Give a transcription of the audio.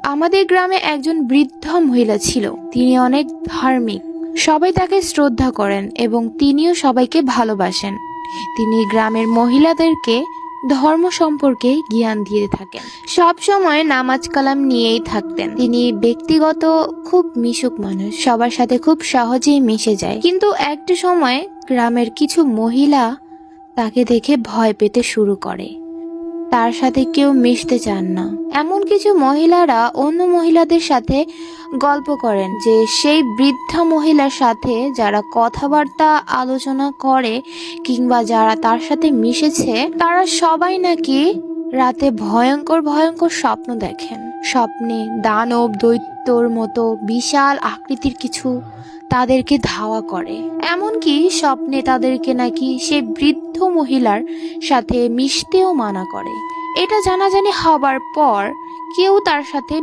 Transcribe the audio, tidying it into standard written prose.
আমাদের গ্রামে একজন বৃদ্ধ মহিলা ছিল। তিনি অনেক ধার্মিক, সবাই তাকে শ্রদ্ধা করেন এবং তিনিও সবাইকে ভালোবাসেন। তিনি গ্রামের মহিলাদেরকে ধর্ম সম্পর্কে জ্ঞান দিয়ে থাকেন, সব সময় নামাজ কালাম নিয়েই থাকতেন। তিনি ব্যক্তিগত খুব মিশুক মানুষ, সবার সাথে খুব সহজেই মিশে যায়। কিন্তু একটা সময় গ্রামের কিছু মহিলা তাকে দেখে ভয় পেতে শুরু করে, তার সাথে কেউ মিশতে চান না। এমন কিছু মহিলারা অন্য মহিলাদের সাথে গল্প করেন যে সেই বৃদ্ধা মহিলার সাথে যারা কথাবার্তা আলোচনা করে কিংবা যারা তার সাথে মিশেছে তারা সবাই নাকি রাতে ভয়ঙ্কর ভয়ঙ্কর স্বপ্ন দেখেন। স্বপ্নে দানব দৈত্যর মতো বিশাল আকৃতির কিছু তাদেরকে ধাওয়া করে। এমনকি স্বপ্নে তাদেরকে নাকি সে বৃদ্ধ মহিলার সাথে মিশতেও মানা করে। এটা জানাজানি হবার পর কেউ তার সাথে